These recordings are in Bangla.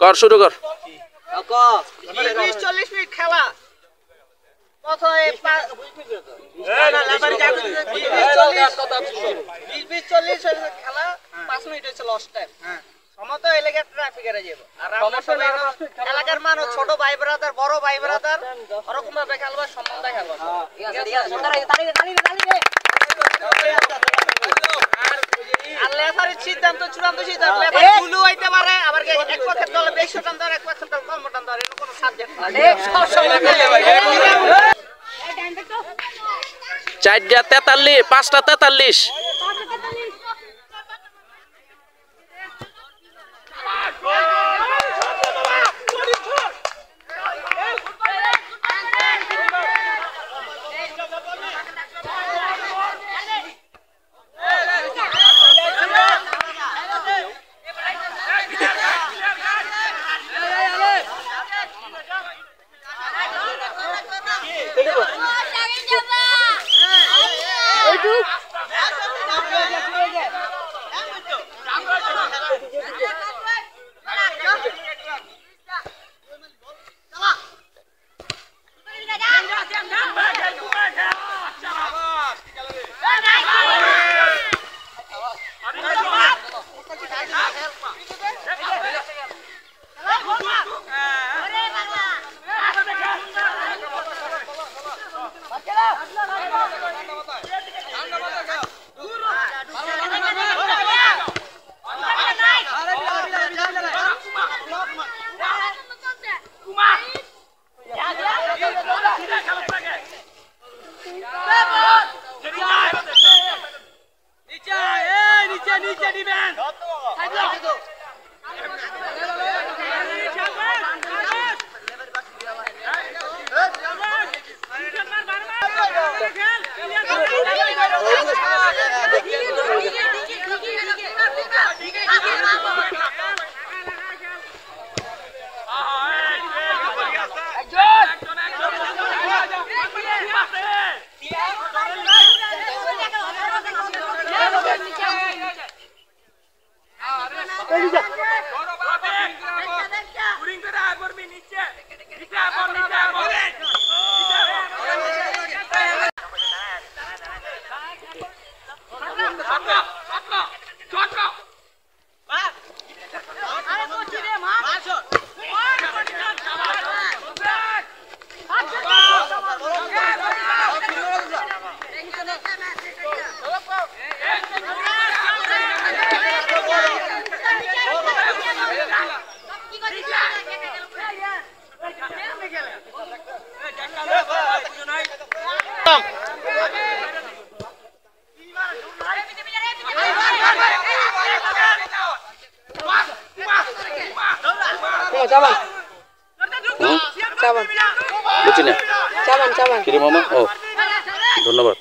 কর শুরু কর 20-40 মিনিট খেলা প্রথমে 20-40 খেলা 5 মিনিট হয়েছে লস্ট টাইম সমত এলাকার ট্রাফিকের যাব আর আমরা সবাই এলাকার মানুষ ছোট ভাই ব্রাদার বড় ভাই ব্রাদার ওরকম ভাবে খেলবা সম্মান দেখাবো আর লেফারির সিদ্ধান্ত চূড়ান্ত সিদ্ধান্ত লেফারি ভুলও হইতে পারে আবার এক পক্ষের দলে 200 রান ধরে এক পক্ষের দলে কম রান ধরে কোনো সাবজেক্ট না চারটা 43 পাঁচটা 43 ধন্যবাদ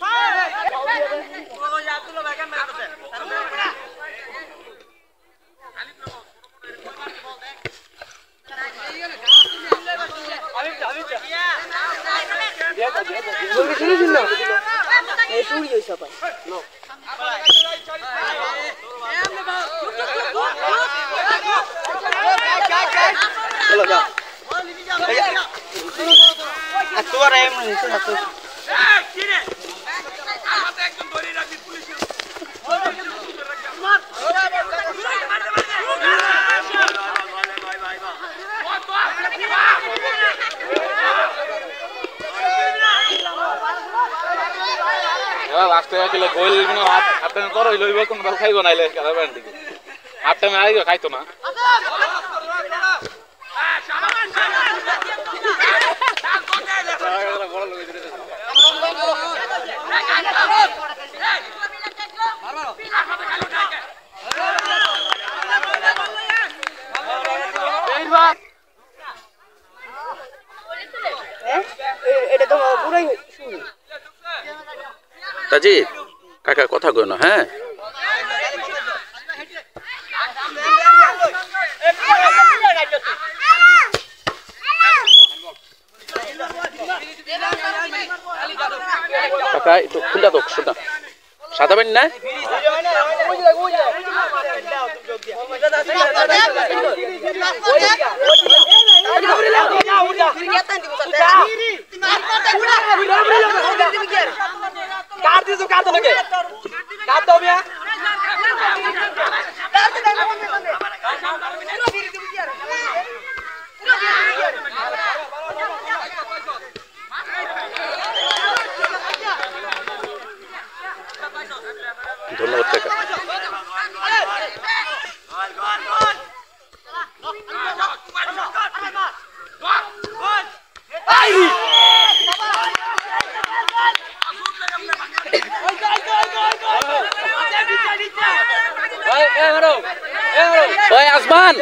খাইব নাইলে হাফ টাইমে আগে খাইতো না তাজিদ কাকা কথা কই না হ্যাঁ কাকা একটু খুলে দাও শুননা সাদা বেন না ধন্যবাদ কাকা। ওই আসমান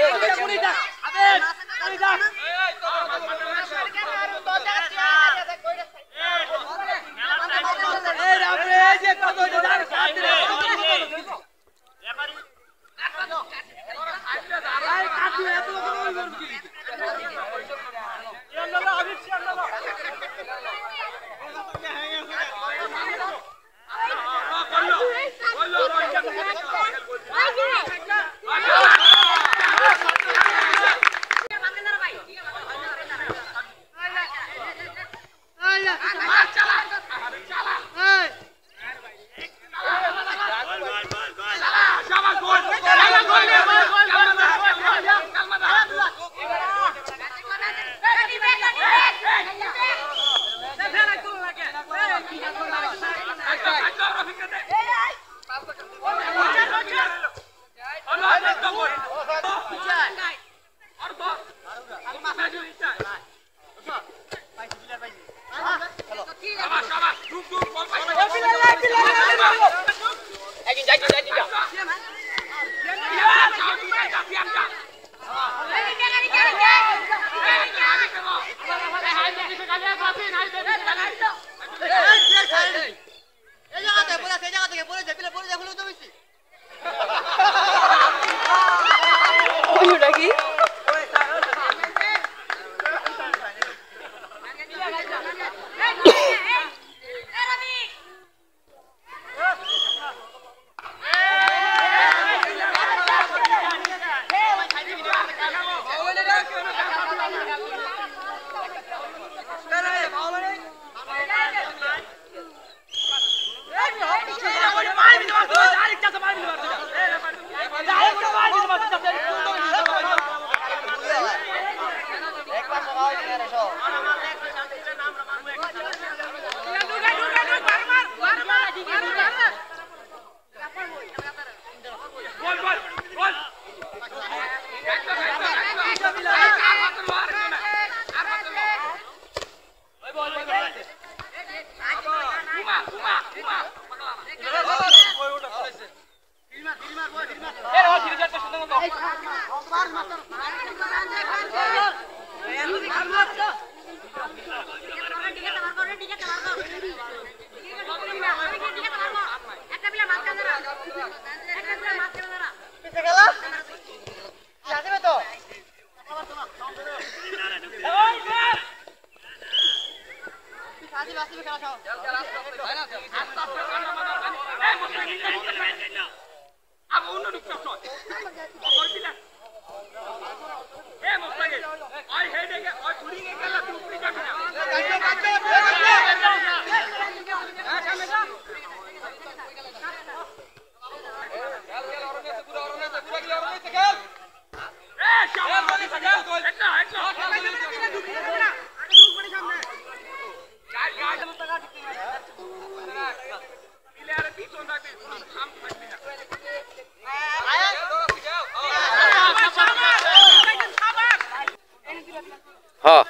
হ্যাঁ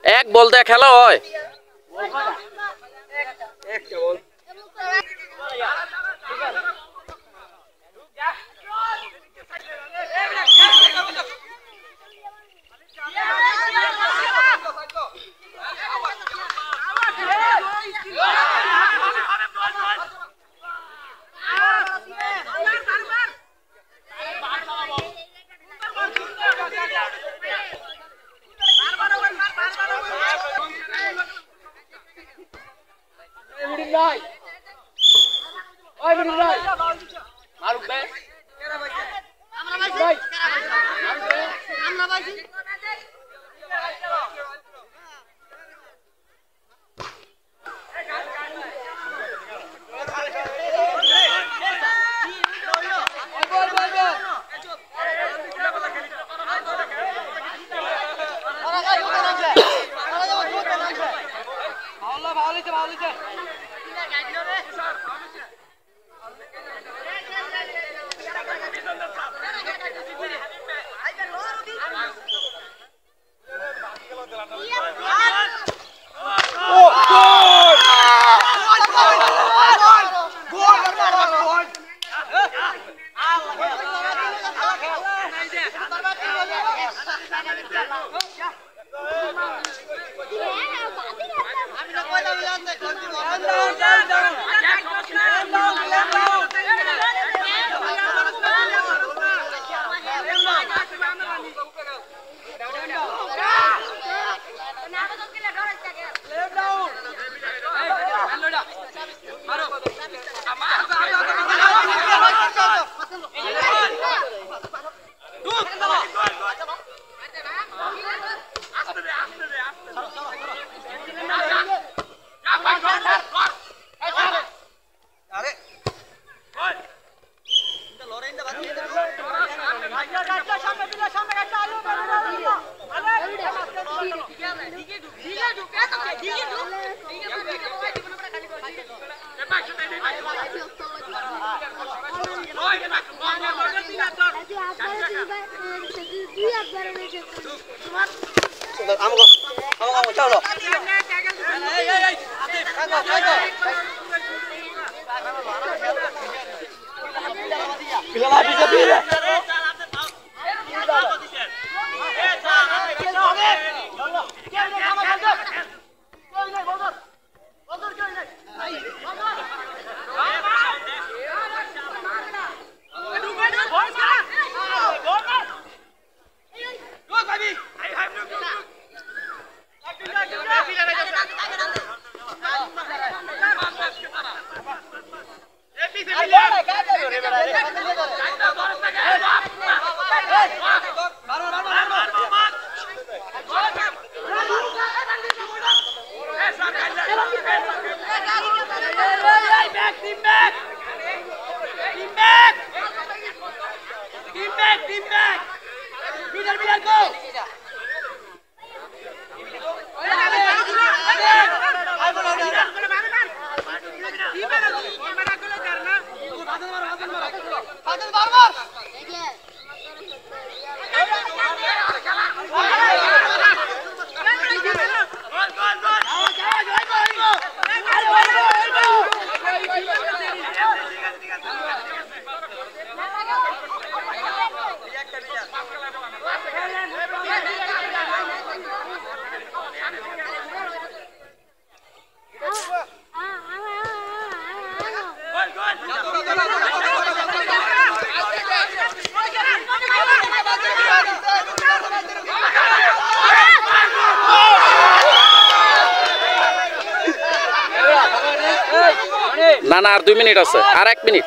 এক বলতে খেলা হয় Right. না না আর 2 মিনিট আছে আর 1 মিনিট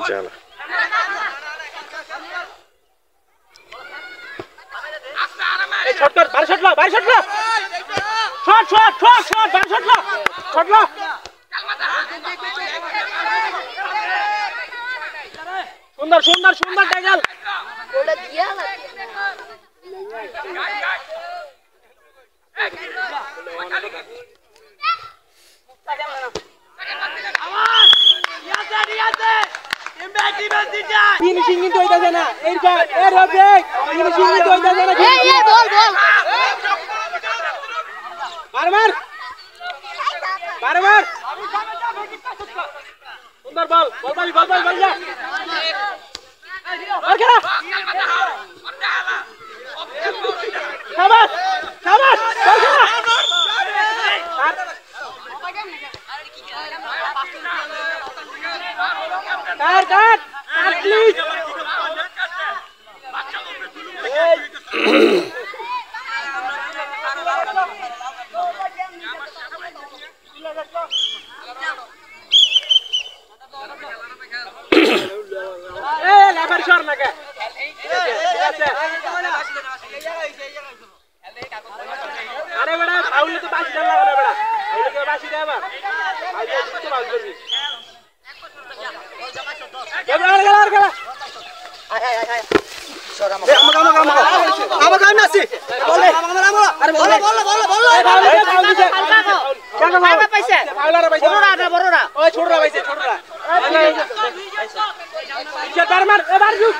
চলো এই শট কর বাড়ি শট লো শট শট শট শট বাড়ি শট লো সুন্দর সুন্দর সুন্দর ট্যাকল ওটা দিয়া না ফিনিশিং কিন্তু হইতাছে না এরপর এর হবে ফিনিশিং কিন্তু হইতাছে না এই বল বল বারবার বারবার সুন্দর বল বল যা আর খেলা শাবাশ শাবাশ বল খেলা কাট প্লিজ লাফার সর নাকি আরে বেটা ফাউলে তো বাসি ডালা করে বেটা ফাউলে তো বাসি দে আবার আইতে তো বাস করবি আর খেলা আয় সর আমাকে আমি আছি বল আরে বল কেন পাইছে ফাউলারে পাইছে বড়রা ওই ছোটরা পাইছে ছোটরা ইচ্ছা মার এবার যুগ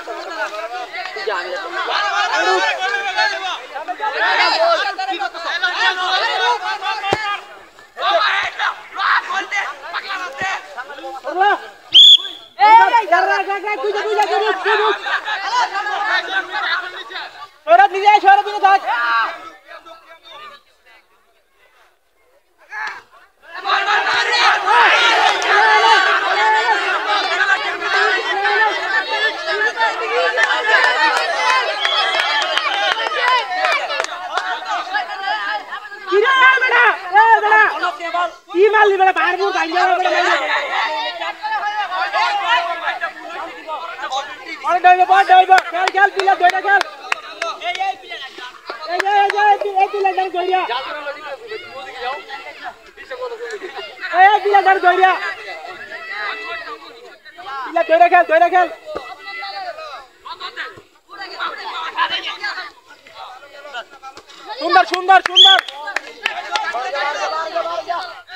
সুন্দর সুন্দর সুন্দর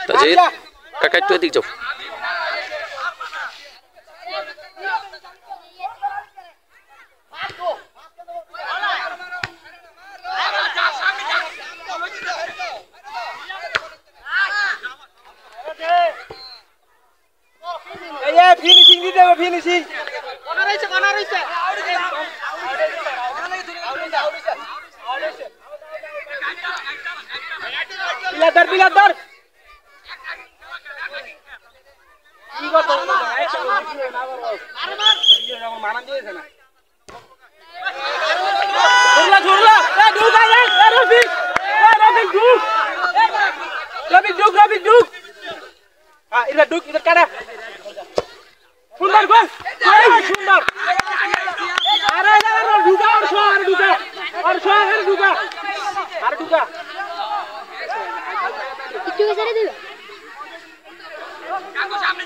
তাজিদ কাকা একটু এদিক যাও ফিনিশিং দিতে হবে ফিনিশিং বিলাদার কি কথা মানান দিয়েছে না ঝুরলা রফিক ঢুক এটা ঢুক এটা কাটা সুন্দর গোল সুন্দর আরে ঢুকা আর ঢুকা কিছু কে ছেড়ে দিবে সামনে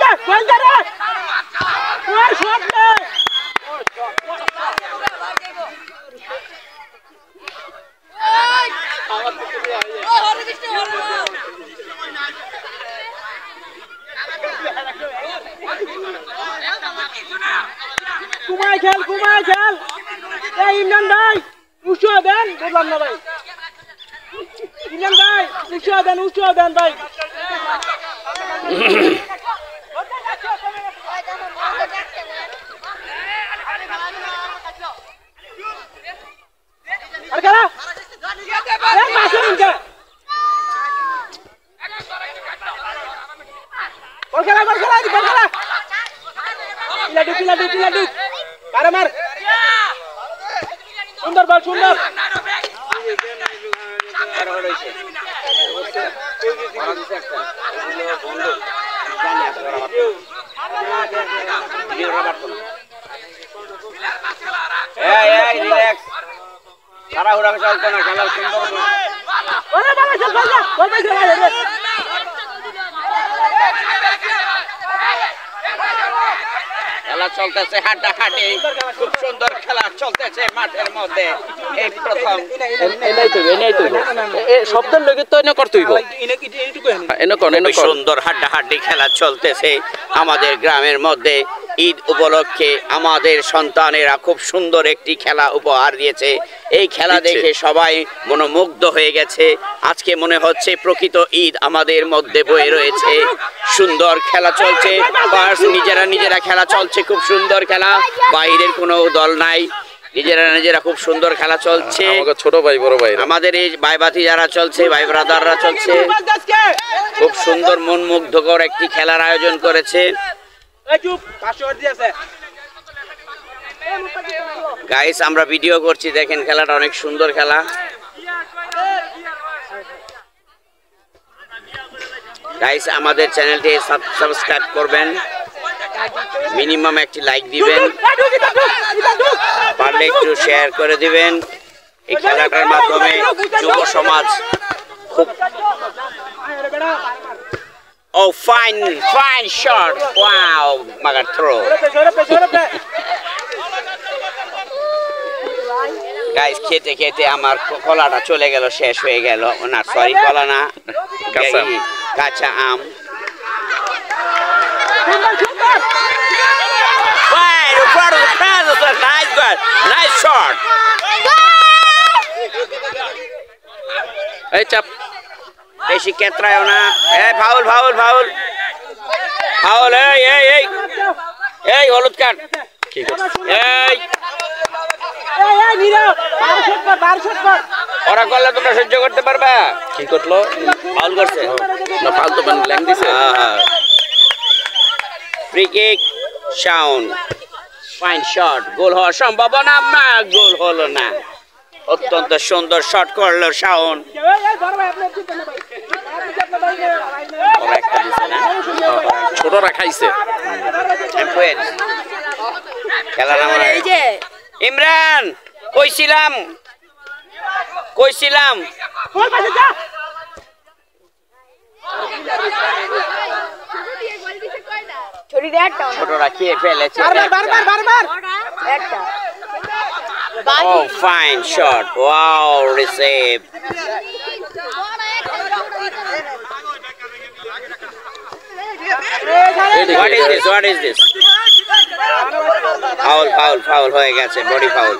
যা গোল দে রে ওই শট নে কুমাই খেল এই ইমরান ভাই উৎসাহ দেন বললাম না ভাই ইমরান ভাই উৎসাহ দেন ভাই আর খেলা বল খেলা পিলা ডুক পারে মার সুন্দর বল সুন্দর সারা হুড়া চলতো না খেলা সুন্দর খেলা চলতেছে হাড্ডাহাড্ডি খুব সুন্দর খেলা চলতেছে মাঠের মধ্যে এই প্রথম শব্দের লগে তো এনে করতে হইব সুন্দর হাড্ডাহাড্ডি খেলা চলতেছে আমাদের গ্রামের মধ্যে ঈদ উপলক্ষে আমাদের সন্তানেরা খুব সুন্দর একটি খেলা উপহার দিয়েছে এই খেলা দেখে সবাই মনোমুগ্ধ হয়ে গেছে আজকে মনে হচ্ছে প্রকৃত ঈদ আমাদের মধ্যে বয়ে রয়েছে সুন্দর খেলা চলছে নিজেরা খেলা চলছে খুব সুন্দর খেলা বাইরের কোনো দল নাই নিজেরা খুব সুন্দর খেলা চলছে ছোট ভাই বড় ভাই আমাদের এই ভাইবাতি যারা চলছে ভাই ব্রাদাররা চলছে খুব সুন্দর মনমুগ্ধকর একটি খেলার আয়োজন করেছে গাইস আমরা ভিডিও করছি দেখেন খেলাটা অনেক সুন্দর খেলা গাইস আমাদের চ্যানেলটি সাবস্ক্রাইব করবেন মিনিমাম একটি লাইক দিবেন পারলে একটু শেয়ার করে দিবেন এই খেলাটার মাধ্যমে যুব সমাজ খুব Oh, fine shot. Wow, Magar throw. Guys, খেতে আমার কলাটা চলে গেল শেষ হয়ে গেল না সরি কলা না কাঁচা আম Nice shot. Hey, chap. বেশি কেত্রায়ও না ফাউল এই হলুদ কার্ড ওরা করলে তোমরা সহ্য করতে পারবা কি করলো ফাউল করছে না ফাউল তো ল্যাং দিছে free kick sound fine shot goal হওয়ার সম্ভাবনা না গোল হলো না অত্যন্ত সুন্দর শট করলো শাওন ছোটরা খাইছে খেলার ইমরান কইছিলাম ছোটরা খেয়ে ফেলেছে Oh, fine shot. Wow, receive. What is this? Foul হয়ে গেছে body foul.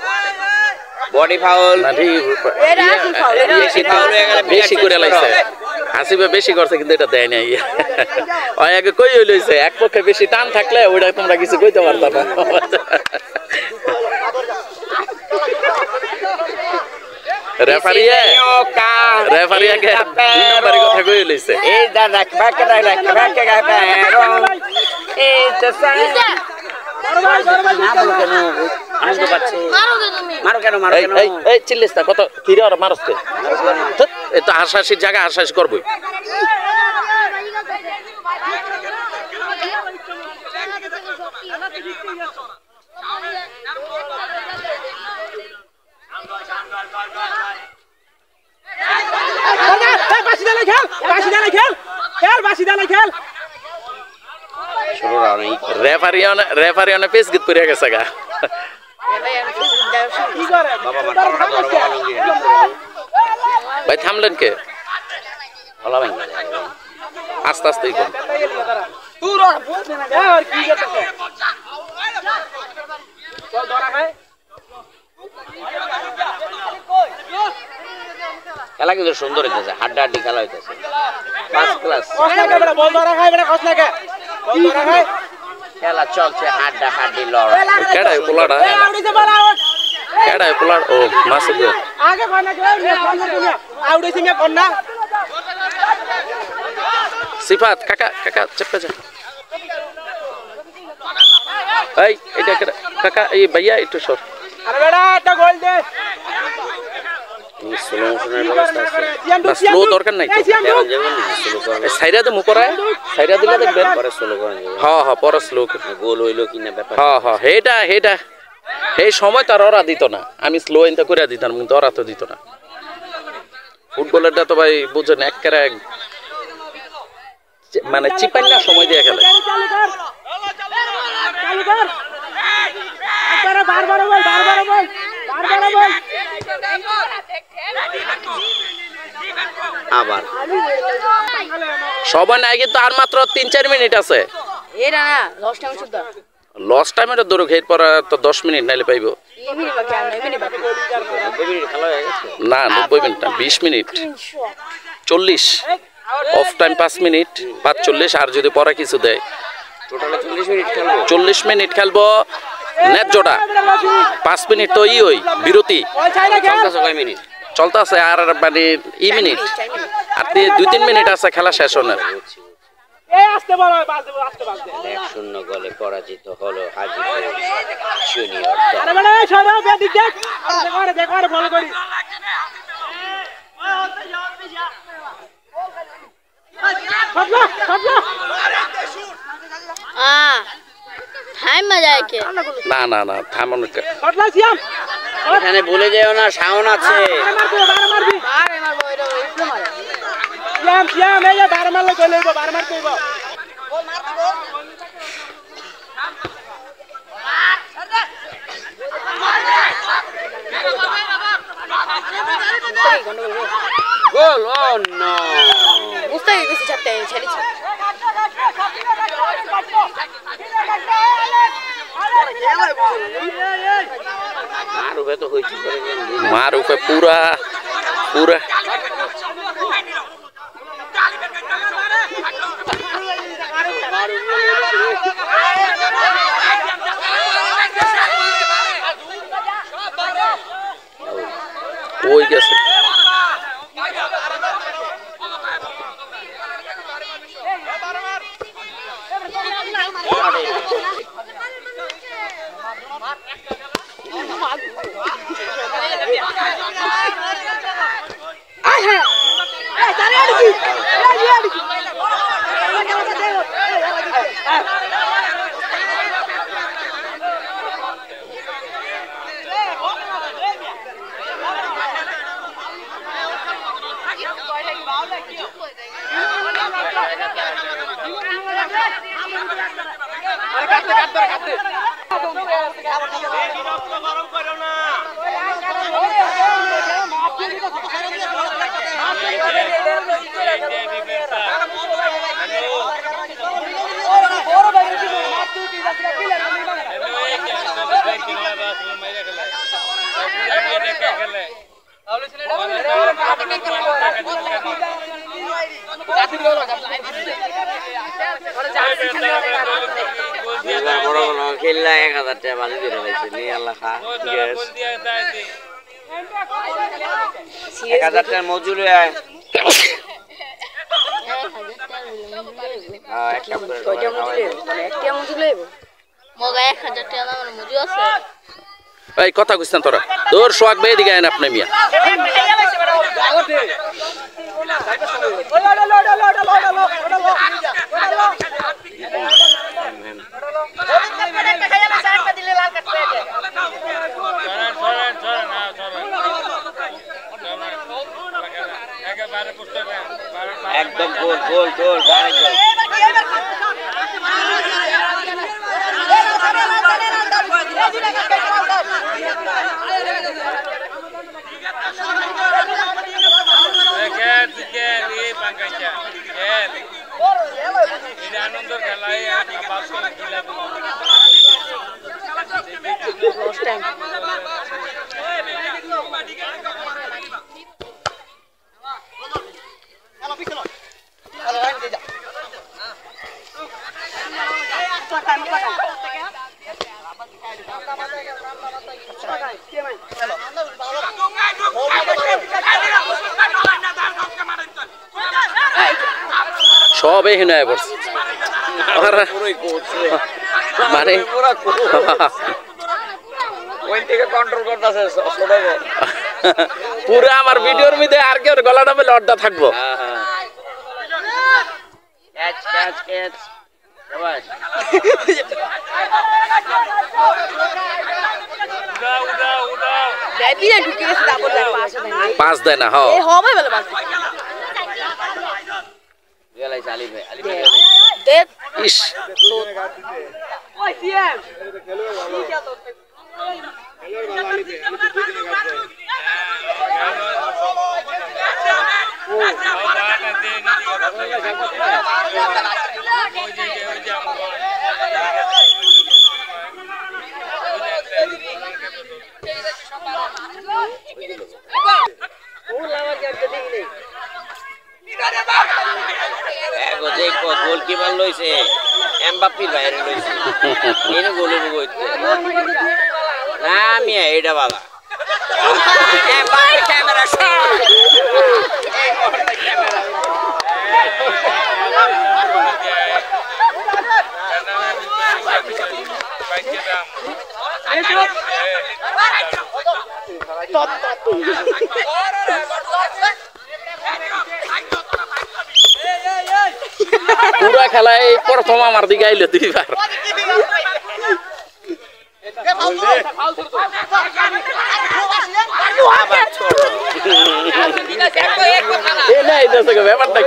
বেশি করে লাইছে হাসিবে বেশি করছে কিন্তু এটা দেয় নাই ওই আগে কই হইছে এক পক্ষে বেশি টান থাকলে ওইটা তোমরা কিছু কইতে পারতা না রেফারিয়া কে নম্বরে কথা কই লইছে এই দা রাখবা কে গায়রো এই তো সাই এই চিল্লিস না কত কিরে ওরা মারছে এই তো হাসাহাসির জায়গা হাসাহাসি করবই রেফারিয়ানে পেস গিত পড়ে গেছে গা ভাই থামলেন কে আস্তে আস্তে খেলা কিন্তু সুন্দর হইতেছে হাড্ডাহাড্ডি খেলা হইতেছে ফার্স্ট ক্লাস খেলা চলছে হাড্ডাহাড্ডি লড়াই কেডাই পোলাডা ও মাসুদ আগে কোনা আউড়েছি মে কোনা সিফাত কাকা চেপে যা এই এটা কাকা এই ভাইয়া একটু সর আরে বেটা একটা গোল দে স্লো দরকার নাই সাইরা তো মুকরায় সাইরা দিলে দেখবেন পরে স্লো করেন হ্যাঁ পরে স্লো গোল হইলো কিনা ব্যাপার হ্যাঁ হেটা এই সময় তার ওরা দিত না আমি স্লো ইনটা করে দিতাম কিন্তু ওরা তো দিত না ফুটবলারটা তো ভাই বুঝেন একেবারে মানে চিপান্না সময় দিয়ে খেলে আবার সবাই নাই কিন্তু আর মাত্র 3-4 মিনিট আছে এটা না লস টাইম শুদ্ধ লস টাইমের দৌড় খেয়ে পর তো 10 মিনিট নাইলে পাইবো ইমিনি বাকি আর ইমিনি বাকি 90 মিনিট খেলা হয়ে গেছে না 90 মিনিট না 20 মিনিট 40 অফ টাইম 5 মিনিট 45 আর যদি পরে কিছু দেয় টোটালে 40 মিনিট খেলবো 40 মিনিট খেলবো ন্যায্যটা 5 মিনিট তো ওই বিরতি চলতেছে কয় মিনিট চলতে আছে আর মানে মিনিট আর 2-3 মিনিট আছে খেলা শেষ হওয়ার এই আসতে বলো বাজে আসতে বাজে 1-0 গোলে পরাজিত হলো হাজীপুর জুনিয়র দল আরে মানে সবাই বেদিক দেখ দেখো আরে ফলো করি সবলা টাইম মজা আইকে না না না থামুন সবলা সিয়াম এখানে ভুলে যেও না শাওন আছে মারবি আরে মারবো এটা ইসলে মারে সিয়াম এই যে বার মারলে কই লইব বার মার কইব গোল ও নো মুস্তাফি বেশি চাপতে ছেড়েছে আর ওবে তো হইছি করে গেল মার উপরে পুরা পুরা ওই গেছে বড় বড় খেললা 1000 টাকা বাজি দিতে লাইছে নি আল্লাহ খা গ্যাস 1000 টাকা মজুরি আয় একটা কয়টা মজুরি মানে একটা মজুরি লইব মগা 1000 টাকা আমার মজুরি আছে এই কথা কইছেন তোরা তোর সোয়াগ বে দিকে আইন আপনি মিয়া একদম গোল গোল গোল সবে হিনায় পড়ছে মানে ওই থেকে কন্ট্রোল করতেছে ছোট পুরো আমার ভিডিওর মধ্যে আর কি গলাটা বেলে অর্ধা থাকবো ক্যাচ ক্যাচ ক্যাচ সবাই দেবিনা ঢুকে গেছে তারপর পাস দেয় না হ্যাঁ এই হবে বলে পাস গেলাই আলী ভাই দেখ ইস ওই সিএম গোলকিপার লইছে এমবাপ্পির বাইরে লইছে এনে গোলে বইতে না মিয়া এটা বাবা এমবাপ্পি ক্যামেরা শট এই মুহূর্তে ক্যামেরা পুরা খেলায় প্রথম আমার দিকে আইলো দুইবার ব্যাপারটা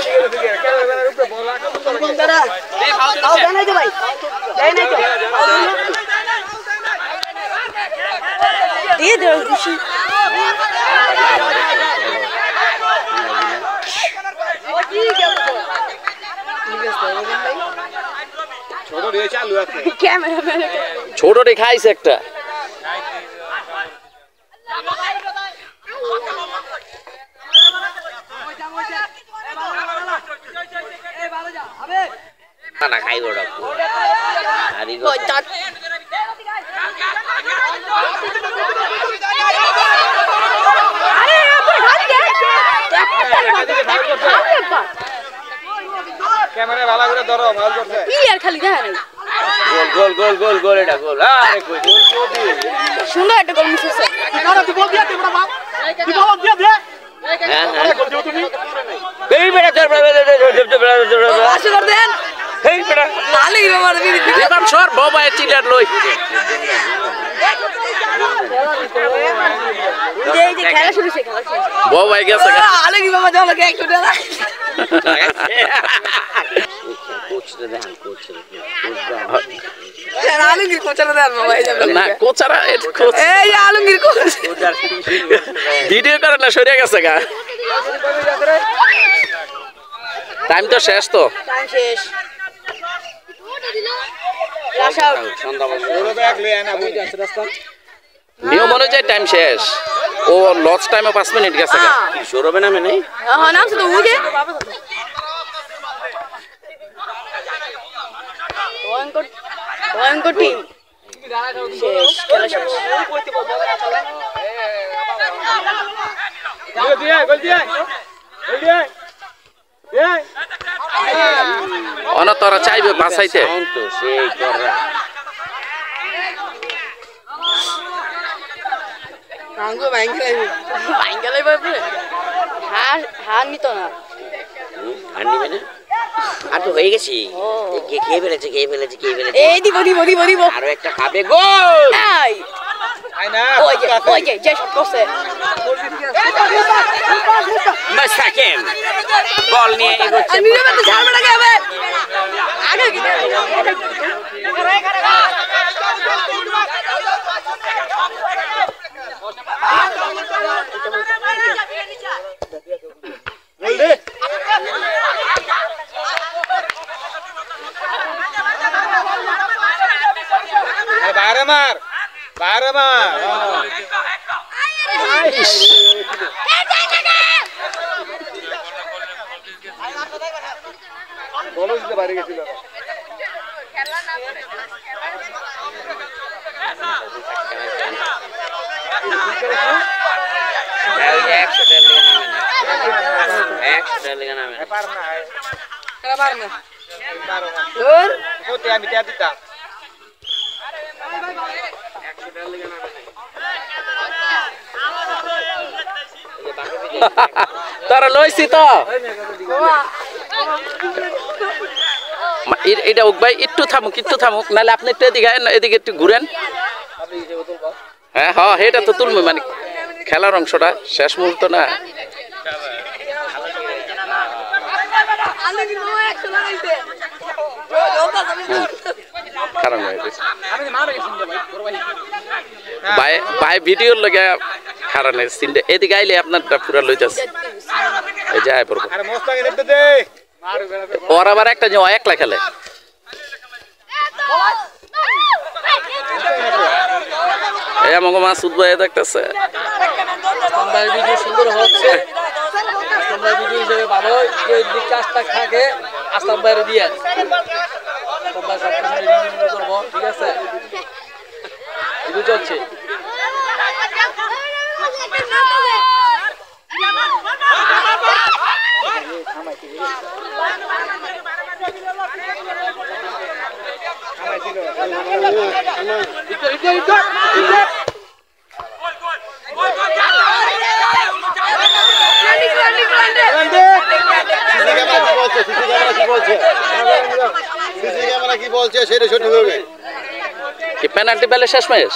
কি ছোট রে খাইছে একটা না খাইব ক্যামেরা ভালো করে ধরো ভালো করছে কি আর খালি দেখা নাই গোল গোল গোল গোল গোল এটা গোল আরে কই সুন্দর একটা গোল মিস হচ্ছে দাঁড়া তুই বল দিয়ে দে বাবা তুই বল দিয়ে দে হ্যাঁ গোল দিও তুমি এই বেটা চল আসি কর দেন এই বেটা লালি বাবার বিড়ি এবার সর বাবা চিটার লই এই যে খেলা শুরু হইছে খেলা শুরু বাবা গেছে আলে কি বাবা যাও লাগে একটু দেলা কোচটা দেন কোচ আলুগির কোচারা দেন বাবা এই যাবে না কোচারা কোচ এই আলুগির কোচ ভিডিও করে না সরে গেছে গা টাইম তো শেষ তো টাইম শেষ ক্লাস আউট নিয়ম অনুযায়ী টাইম শেষ ও লস টাইমে 5 মিনিট গেছে গা সৌরভে নামে নেই হ্যাঁ নাম তো উঠে ভয়ঙ্কর ভয়ঙ্কর টিম শেষ খেলা শেষ অনতরা চাইবে বাঁচাইতে তো সেই কররা আঙ্গো ব্যাংকেলাই পাবে হার নিত না আর নিবে না আর তো হয়ে গেছি কে ফেলেছে এই দিব আরো একটা খাবে গোল এই ওই যে শট করছে মাসাকেম বল নিয়ে এগোচ্ছে আমি নিবে তো সামনে লাগে হবে আগে কি বাইরে মার বলো দিতে বাইরে গেছিল আমি দিতাম তারা লইছি তো এটা হোক ভাই একটু থামুক নাহলে আপনি একটু এদিকে একটু ঘুরেন হ্যাঁ হ্যাঁ এটা তো তুলবে মানে খেলার অংশটা শেষ মুহূর্ত না কারণ ভাই ভিডিওর লগে কারণে সিনটা এদিকে আইলে আপনারটা পুরা লইতাছে এই যায় পড়বো আরে মোস্তাকে দেখতে দে ওর আবার একটা যে একলা খেলে আমাকে মাসুদ ভাই দেখতেছে ভিডিও সুন্দর হচ্ছে ভিডিও হিসেবে ভালো কাজটা থাকে আসলাম বাইরে দিয়ে করবো ঠিক আছে ভিডিও চলছে কি বলছে সেটা সঠিক হবে কি পেনাল্টি পেলে শেষ ম্যাচ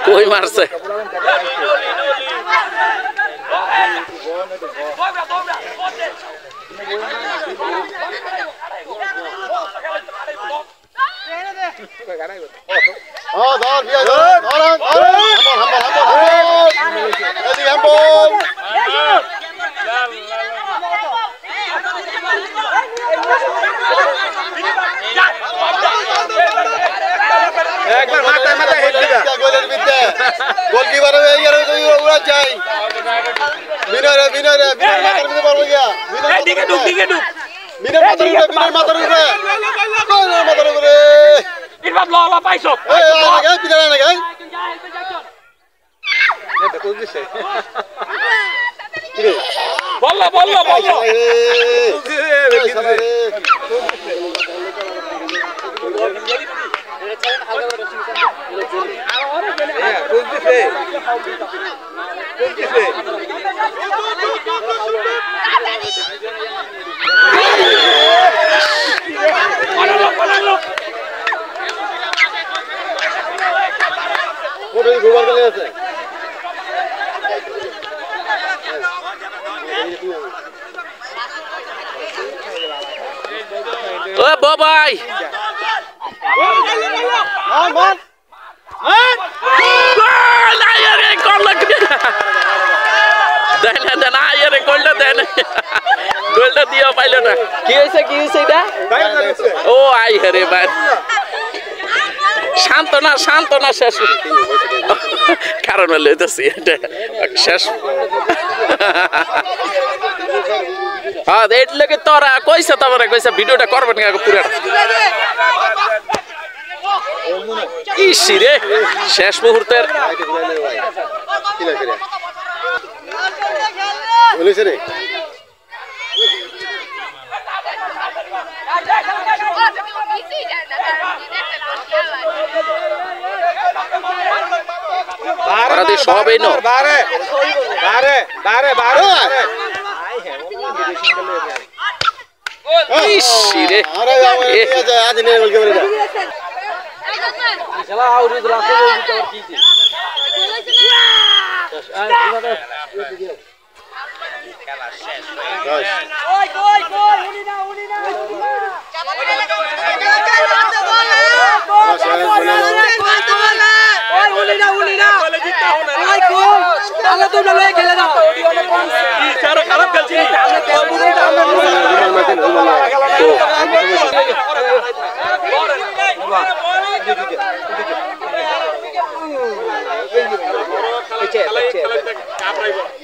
কই মারছে একবার মাথায় মাথায় হেড দিবা গোলের ভিতরে গোলকিপার উড়া যায় বিনয় বিনয় মাথার ভিতরে পারবে গিয়া বিনয় দিকে ঢুক বিনয় মাথার উপরে মাথার উপরে ইরবাদ ললা পাইছো এই আগে পিছনে না গাই এটা কোন দিছে কিরে বললা ও বাবাই গোলটা দিয়া পাইল না কি হয়েছে এটা ও আই হরে ভাই শান্তনা শেষ কারণ হলে শেষ হ্যাঁ এর লাগে তোরা কইছে তোমার কইছে ভিডিওটা করবেন পুরা ইসি রে শেষ মুহূর্তের সবই নো ইসি রে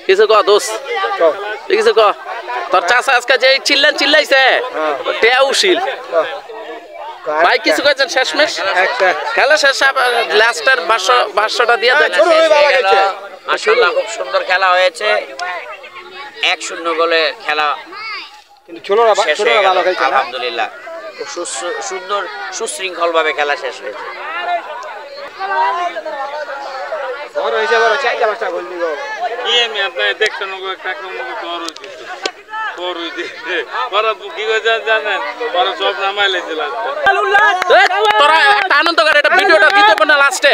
কিছু ক দোস্ত কিছু ক তোর চাষা আজকে যে চিল্লাইছে টেউশিল ভাই কিছু কয়েছেন শেষ ম্যাচ খেলা শেষ লাস্টের ভাষ্যটা দিয়ে দেন মাশাআল্লাহ খুব সুন্দর খেলা হয়েছে 1-0 গোলে খেলা কিন্তু ছোটরা ভালো খেলছে আলহামদুলিল্লাহ খুব সুন্দর সুশৃঙ্খল ভাবে খেলা শেষ হয়েছে বড় হইছে বড় চাইটা বাচ্চা গোল দিব কি আমি আপনার দেখছেন ওগো একটা তোর হইছে তোর হইছে বড় কি হইছে জানেন বড় সব নামাই লাইছিল তোরা একটা আনন্দ করে এটা ভিডিওটা দিতে পারে না লাস্টে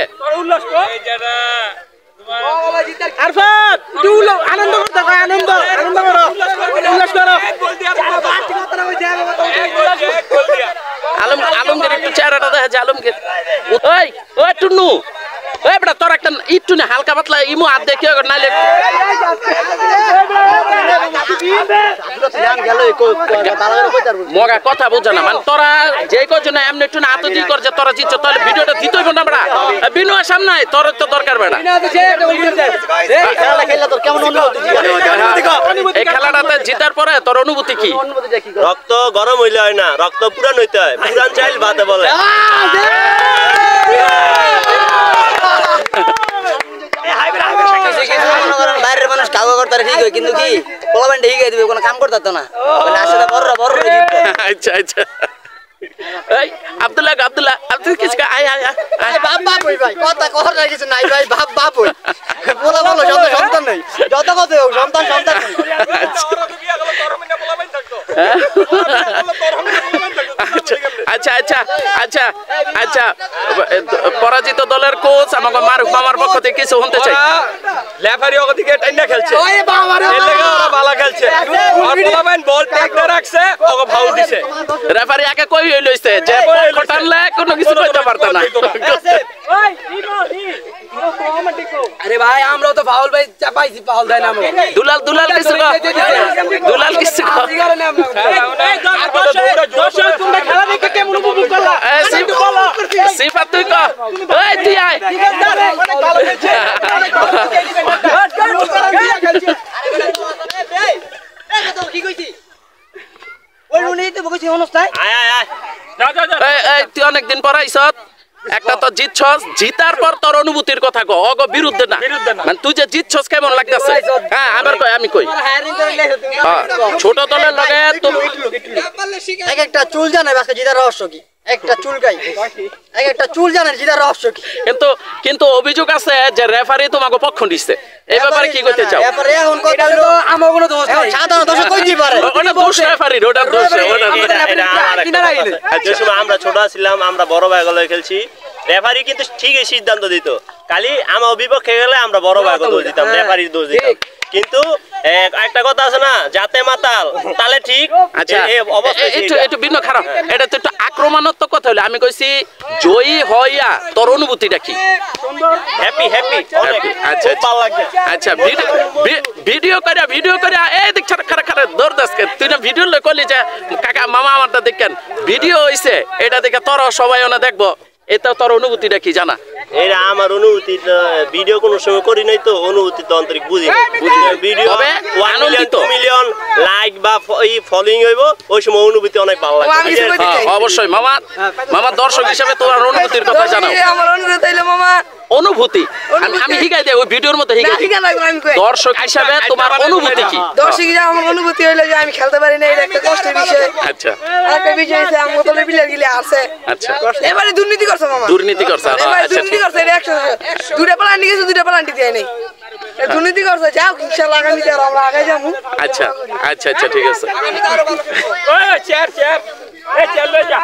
এই যেটা আরফাত আনন্দ করতে আনন্দ একটু না হালকা পাতলা ইমো হাত দেখে নাইলে মগা কথা বুঝা না মানে তোরা যে কজন এমনি একটু না আতজি করছে তোরা জিতছ তাহলে ভিডিওটা দিতে হইব না আমরা বিনয় সামনে তোর তো দরকার বেড়া এই খেলাটাতে জিতার পরে তোর অনুভূতি কি? রক্ত গরম হইলে হয় না, রক্ত পুরান হইতে হয়। পুরান চাইল ভাতে বলে। বাইরের মানুষ কাগজ করতে ঠিক হয় কিন্তু কি পোলাবেন ঠিক দিবে কোনো কাম করতে না আসলে বড় বড়। আচ্ছা আচ্ছা এই আব্দুল্লাহ আব্দুল্লাহ আব্দুল কিছু আয় আয় আয় বাপ বাপ হই ভাই কথা কথা কিছু নাই ভাই বাপ বাপ হই বলা বলো সন্তান নাই যত কথা হোক সন্তান সন্তান আচ্ছা আচ্ছা আচ্ছা আচ্ছা পরাজিত দলের কোচ আমাকে মারুফ মামার পক্ষ থেকে কিছু শুনতে চাই। লেফারি ওকে দিকে টাইনা খেলছে ওই বাবা রে এর লাগা ওরা ভালো খেলছে আর পোলাবেন বল ট্যাগটা রাখছে ওকে ফাউল দিছে রেফারি আগে কই হইলইছে যে পক্ষ টানলে কোনো কিছু কইতে পারতা না। ওই ই আরে ভাই আমরা তো ফাউল ভাই চাপাইছি ফাউল দেয় না আমরা দুলাল দুলাল কিছু কো দুলাল কিছু কো দর্শক তোমরা খেলা দেখে কেমন উপভোগ করলা? সিফাত তুই কো এই তুই আয় কি কইছি ওই নুনি তো বকছি অবস্থায় আয় আয় আয় এই তুই অনেকদিন পর আইছত একটা তো জিতছস জিতার পর তোর অনুভূতির কথা কো অগ বিরুদ্ধে না মানে তুই যে জিতছস কেমন লাগতাছে? হ্যাঁ আবার কই আমি কই ছোট দলের লগে তো এক একটা চুল জানে আজকে জিতার রহস্য কি একটা চুলকাই এক একটা চুল জানে জিতার রহস্য কি কিন্তু কিন্তু অভিযোগ আছে যে রেফারি তোমাকে পক্ষ নিছে এই ব্যাপারে কি কইতে চাও? এরপরে এখন কথা হলো আমার কোনো দোষ নাই সাধারণ দোষ কইতে পারে ওটা দোষ রেফারির ওটা দোষ এটা আমার যে সময় আমরা ছোট ছিলাম আমরা বড় ভাই গলে খেলছি রেফারি কিন্তু ঠিকই সিদ্ধান্ত দিত খালি আমার বিপক্ষে গেলে আমরা বড় ভাই দোষ দিতাম রেফারির দোষ দিতাম কিন্তু একটা কথা আছে না যাতে মাতাল তালে ঠিক। আচ্ছা এই অবস্থা একটু ভিন্ন খারাপ এটা তো একটু আক্রমণাত্মক কথা হলো আমি কইছি জয়ী হইয়া তোর অনুভূতিটা কি? হ্যাপি হ্যাপি আচ্ছা ভালো লাগছে আচ্ছা ভিডিও করে এই দেখ খারা খারা দৌড় দাসকে তুই না ভিডিও লই কইলি যে কাকা মামা আমারটা দেখেন ভিডিও হইছে এটা দেখে তোর সবাই ওনা দেখবো এটা তোর অনুভূতিটা কি জানা? এরা আমার অনুভূতি ভিডিও কোনো সময় করি নাই তো অনুভূতি তো আন্তরিক বুঝি ভিডিও 1 মিলিয়ন লাইক বা ফলোইং হইব ওই সময় অনুভূতি অনেক ভালো লাগে। অবশ্যই মামা মামা দর্শক হিসেবে তোমার অনুভূতির কথা জানাও। আমার অনুরোধ হইলো মামা অনুভূতি আমি শিখাই দেই ওই ভিডিওর মধ্যে শিখাই দিই দর্শক হিসেবে তোমার অনুভূতি কি? দর্শক হিসেবে আমার অনুভূতি হইলো যে আমি খেলতে পারি না এটা একটা কষ্টের বিষয়। আচ্ছা আরেকটা বিষয় হইছে আমার দলের প্লেয়ার গিলে আছে আচ্ছা এবারে দুর্নীতি করছে মামা দুর্নীতি করছে এবারে দুর্নীতি করছে এটা 100 দুইটা প্লান্টি গেছে দুইটা প্লান্টি দেয় নাই দুর্নীতি করছে যাও ইনশাআল্লাহ আগামীতে আমরা আগে যাবো। আচ্ছা আচ্ছা আচ্ছা ঠিক আছে ওই চেয়ার চেয়ার এই চেয়ার লই যা